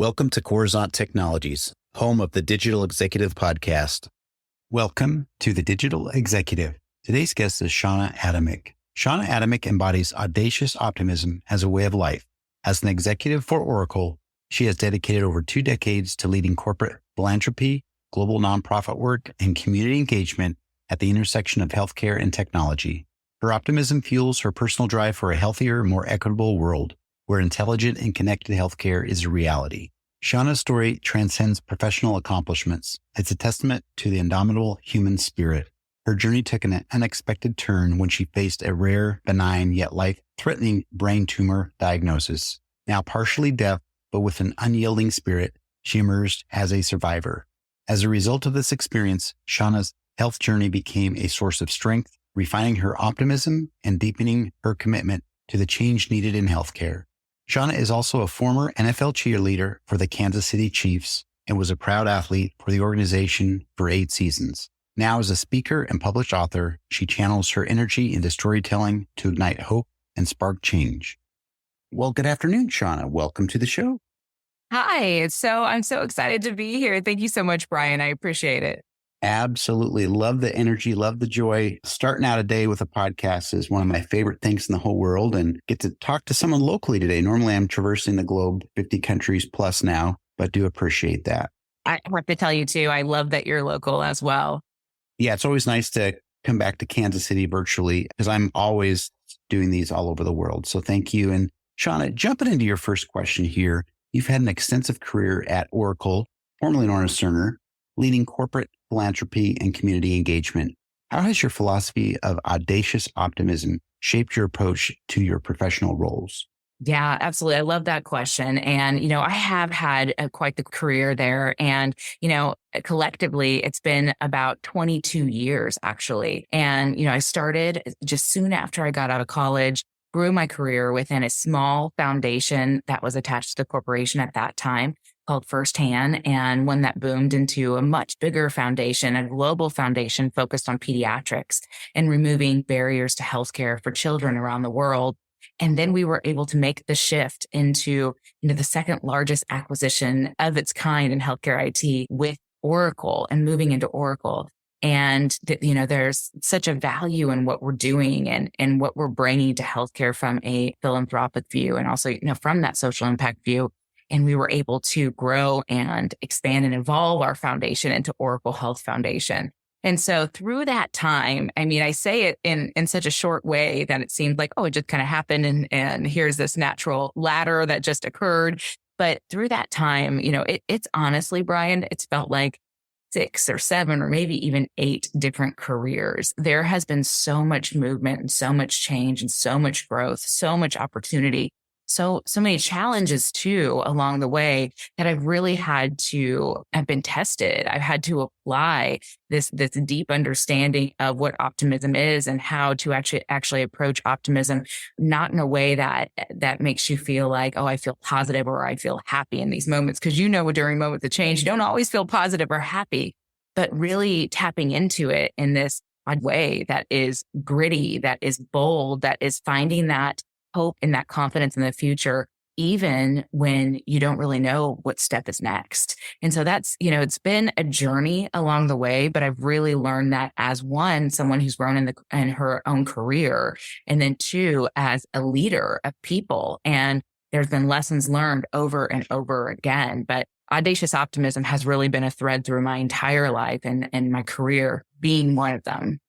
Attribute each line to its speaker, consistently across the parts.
Speaker 1: Welcome to Coruzant Technologies, home of the Digital Executive Podcast. Welcome to the Digital Executive. Today's guest is Shanna Adamick. Shanna Adamick embodies audacious optimism as a way of life. As an executive for Oracle, she has dedicated over 2 decades to leading corporate philanthropy, global nonprofit work, and community engagement at the intersection of healthcare and technology. Her optimism fuels her personal drive for a healthier, more equitable world where intelligent and connected healthcare is a reality. Shanna's story transcends professional accomplishments. It's a testament to the indomitable human spirit. Her journey took an unexpected turn when she faced a rare, benign, yet life-threatening brain tumor diagnosis. Now partially deaf, but with an unyielding spirit, she emerged as a survivor. As a result of this experience, Shanna's health journey became a source of strength, refining her optimism and deepening her commitment to the change needed in healthcare. Shanna is also a former NFL cheerleader for the Kansas City Chiefs and was a proud athlete for the organization for 8 seasons. Now, as a speaker and published author, she channels her energy into storytelling to ignite hope and spark change. Well, good afternoon, Shanna. Welcome to the show.
Speaker 2: Hi. I'm so excited to be here. Thank you so much, Brian. I appreciate it.
Speaker 1: Absolutely. Love the energy, love the joy. Starting out a day with a podcast is one of my favorite things in the whole world, and get to talk to someone locally today. Normally I'm traversing the globe, 50 countries plus now, but do appreciate that.
Speaker 2: I have to tell you too, I love that you're local as well.
Speaker 1: Yeah, it's always nice to come back to Kansas City virtually because I'm always doing these all over the world. So thank you. And Shanna, jumping into your first question here, you've had an extensive career at Oracle, formerly known as Cerner, leading corporate philanthropy and community engagement. How has your philosophy of audacious optimism shaped your approach to your professional roles?
Speaker 2: Yeah, absolutely. I love that question. And, I have had quite the career there. And, collectively, it's been about 22 years, actually. And, I started just soon after I got out of college, grew my career within a small foundation that was attached to the corporation at that time, called Firsthand, and one that boomed into a much bigger foundation, a global foundation focused on pediatrics and removing barriers to healthcare for children around the world. And then we were able to make the shift into, the second largest acquisition of its kind in healthcare IT with Oracle and moving into Oracle. And, there's such a value in what we're doing and what we're bringing to healthcare from a philanthropic view and also, from that social impact view. And we were able to grow and expand and evolve our foundation into Oracle Health Foundation. And so through that time, I say it in such a short way that it seemed like, it just kind of happened. And here's this natural ladder that just occurred. But through that time, it's honestly, Brian, it's felt like 6 or 7 or maybe even 8 different careers. There has been so much movement and so much change and so much growth, so much opportunity. So many challenges too along the way that I've really had to have been tested. I've had to apply this deep understanding of what optimism is and how to actually approach optimism, not in a way that makes you feel like, I feel positive or I feel happy in these moments. Because during moments of change, you don't always feel positive or happy, but really tapping into it in this odd way that is gritty, that is bold, that is finding that hope and that confidence in the future, even when you don't really know what step is next. And so that's, it's been a journey along the way, but I've really learned that as someone who's grown in her own career, and then 2, as a leader of people. And there's been lessons learned over and over again, but audacious optimism has really been a thread through my entire life and my career being one of them.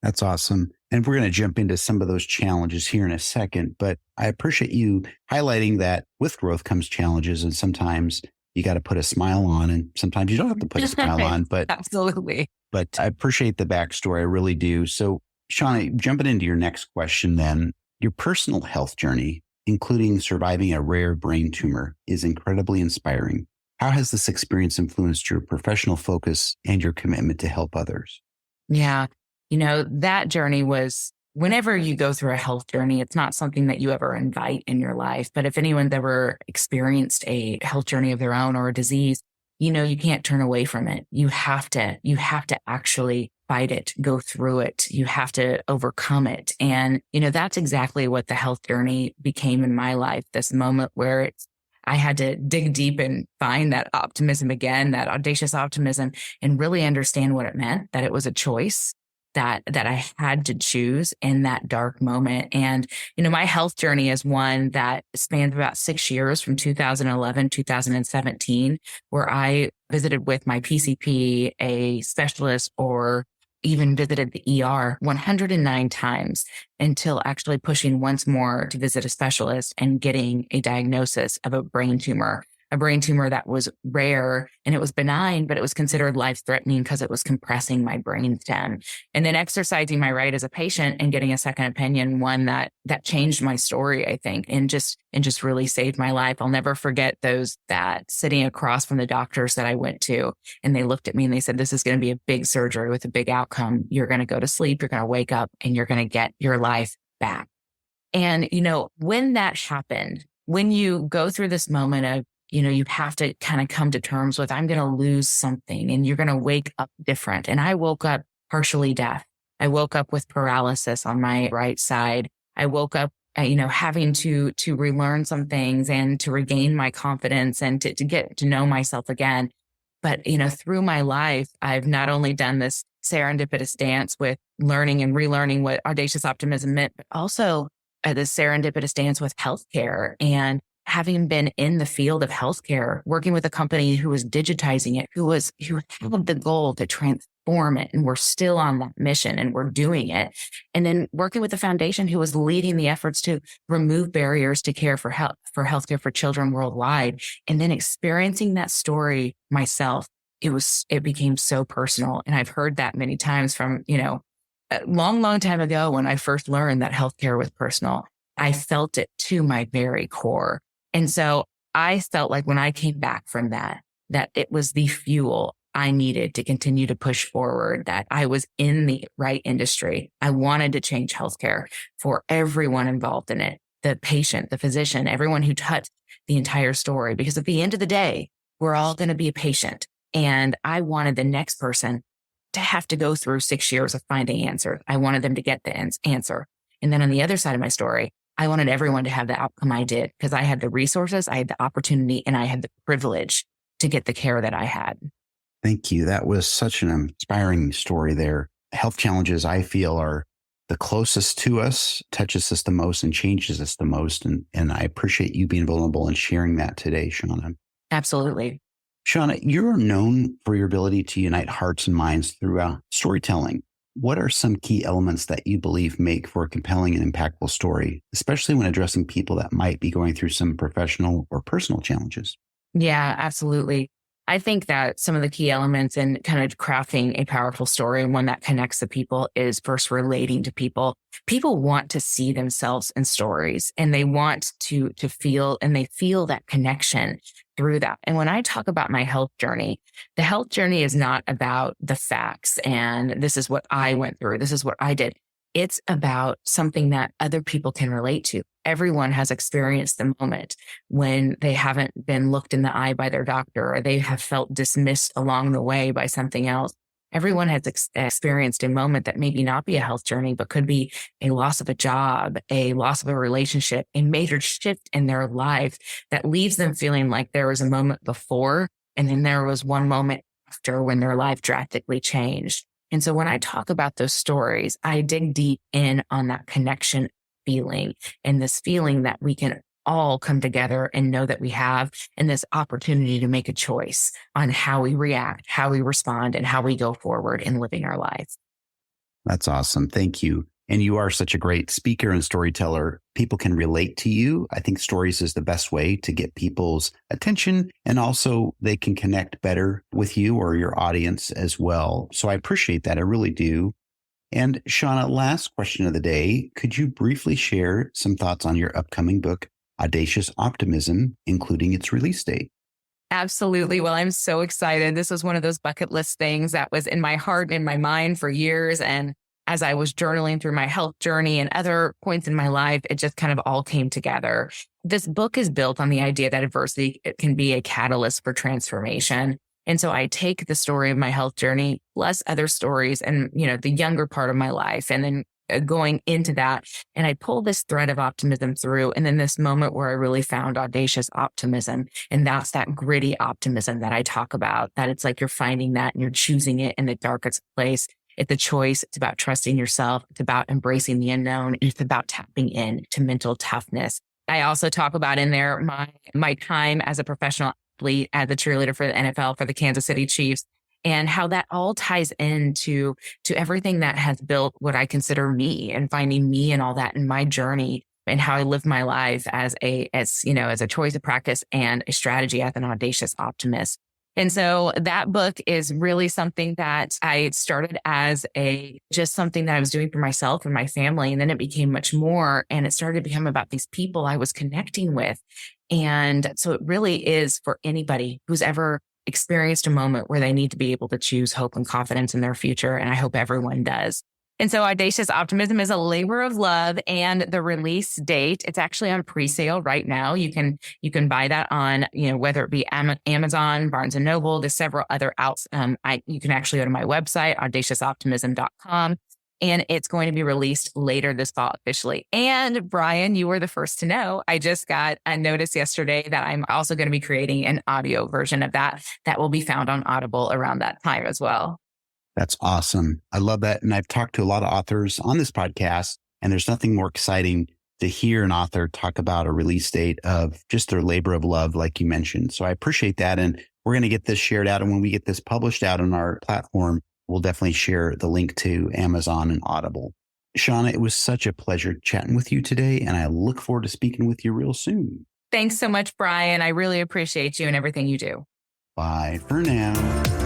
Speaker 1: That's awesome. And we're going to jump into some of those challenges here in a second, but I appreciate you highlighting that with growth comes challenges. And sometimes you got to put a smile on and sometimes you don't have to put a smile on, but
Speaker 2: absolutely.
Speaker 1: But I appreciate the backstory. I really do. So Shanna, jumping into your next question then, your personal health journey, including surviving a rare brain tumor, is incredibly inspiring. How has this experience influenced your professional focus and your commitment to help others?
Speaker 2: Yeah. That journey was, whenever you go through a health journey, it's not something that you ever invite in your life. But if anyone's ever experienced a health journey of their own or a disease, you can't turn away from it. You have to actually fight it, go through it. You have to overcome it. And, that's exactly what the health journey became in my life. This moment where it's I had to dig deep and find that optimism again, that audacious optimism, and really understand what it meant, that it was a choice that I had to choose in that dark moment. And, my health journey is one that spanned about 6 years from 2011, 2017, where I visited with my PCP, a specialist, or even visited the ER 109 times until actually pushing once more to visit a specialist and getting a diagnosis of a brain tumor that was rare and it was benign, but it was considered life-threatening because it was compressing my brain stem. And then exercising my right as a patient and getting a second opinion, one that changed my story, I think, and just really saved my life. I'll never forget those that sitting across from the doctors that I went to, and they looked at me and they said, "This is going to be a big surgery with a big outcome. You're going to go to sleep, you're going to wake up, and you're going to get your life back." And, when that happened, when you go through this moment of, you have to kind of come to terms with, I'm going to lose something and you're going to wake up different. And I woke up partially deaf. I woke up with paralysis on my right side. I woke up, having to relearn some things and to regain my confidence and to get to know myself again. But, through my life, I've not only done this serendipitous dance with learning and relearning what audacious optimism meant, but also this serendipitous dance with healthcare. And having been in the field of healthcare, working with a company who was digitizing it, who had the goal to transform it, and we're still on that mission and we're doing it. And then working with a foundation who was leading the efforts to remove barriers to care for healthcare for children worldwide. And then experiencing that story myself, it became so personal. And I've heard that many times from, a long time ago when I first learned that healthcare was personal. I felt it to my very core. And so I felt like when I came back from that it was the fuel I needed to continue to push forward, that I was in the right industry. I wanted to change healthcare for everyone involved in it, the patient, the physician, everyone who touched the entire story. Because at the end of the day, we're all going to be a patient. And I wanted the next person to have to go through 6 years of finding answers. I wanted them to get the answer. And then on the other side of my story, I wanted everyone to have the outcome I did, because I had the resources, I had the opportunity, and I had the privilege to get the care that I had.
Speaker 1: Thank you. That was such an inspiring story there. Health challenges, I feel, are the closest to us, touches us the most, and changes us the most. And I appreciate you being vulnerable and sharing that today, Shanna.
Speaker 2: Absolutely.
Speaker 1: Shanna, you're known for your ability to unite hearts and minds through storytelling. What are some key elements that you believe make for a compelling and impactful story, especially when addressing people that might be going through some professional or personal challenges?
Speaker 2: Yeah, absolutely. I think that some of the key elements in kind of crafting a powerful story, and one that connects the people, is first relating to people. People want to see themselves in stories, and they want to feel, and they feel that connection through that. And when I talk about my health journey, the health journey is not about the facts and this is what I went through, this is what I did. It's about something that other people can relate to. Everyone has experienced the moment when they haven't been looked in the eye by their doctor, or they have felt dismissed along the way by something else. Everyone has experienced a moment that maybe not be a health journey, but could be a loss of a job, a loss of a relationship, a major shift in their life that leaves them feeling like there was a moment before, and then there was one moment after when their life drastically changed. And so when I talk about those stories, I dig deep in on that connection feeling, and this feeling that we can all come together and know that we have, and this opportunity to make a choice on how we react, how we respond, and how we go forward in living our lives.
Speaker 1: That's awesome. Thank you. And you are such a great speaker and storyteller. People can relate to you. I think stories is the best way to get people's attention, and also they can connect better with you or your audience as well. So I appreciate that. I really do. And Shanna, last question of the day. Could you briefly share some thoughts on your upcoming book, Audacious Optimism, including its release date?
Speaker 2: Absolutely. Well, I'm so excited. This was one of those bucket list things that was in my heart and in my mind for years. And as I was journaling through my health journey and other points in my life, it just kind of all came together. This book is built on the idea that adversity can be a catalyst for transformation. And so I take the story of my health journey, plus other stories and, the younger part of my life, and then going into that. And I pulled this thread of optimism through. And then this moment where I really found audacious optimism. And that's that gritty optimism that I talk about, that it's like you're finding that and you're choosing it in the darkest place. It's a choice. It's about trusting yourself. It's about embracing the unknown. It's about tapping in to mental toughness. I also talk about in there my time as a professional athlete, as a cheerleader for the NFL, for the Kansas City Chiefs, and how that all ties into everything that has built what I consider me, and finding me and all that in my journey, and how I live my life as a choice of practice and a strategy as an audacious optimist. And so that book is really something that I started as just something that I was doing for myself and my family. And then it became much more, and it started to become about these people I was connecting with. And so it really is for anybody who's ever experienced a moment where they need to be able to choose hope and confidence in their future. And I hope everyone does. And so Audacious Optimism is a labor of love, and the release date, it's actually on pre-sale right now. You can buy that on, whether it be Amazon, Barnes & Noble, there's several other outs. You can actually go to my website, audaciousoptimism.com, and it's going to be released later this fall officially. And Brian, you were the first to know. I just got a notice yesterday that I'm also going to be creating an audio version of that will be found on Audible around that time as well.
Speaker 1: That's awesome. I love that. And I've talked to a lot of authors on this podcast, and there's nothing more exciting to hear an author talk about a release date of just their labor of love, like you mentioned. So I appreciate that. And we're going to get this shared out. And when we get this published out on our platform, we'll definitely share the link to Amazon and Audible. Shanna, it was such a pleasure chatting with you today, and I look forward to speaking with you real soon.
Speaker 2: Thanks so much, Brian. I really appreciate you and everything you do.
Speaker 1: Bye for now.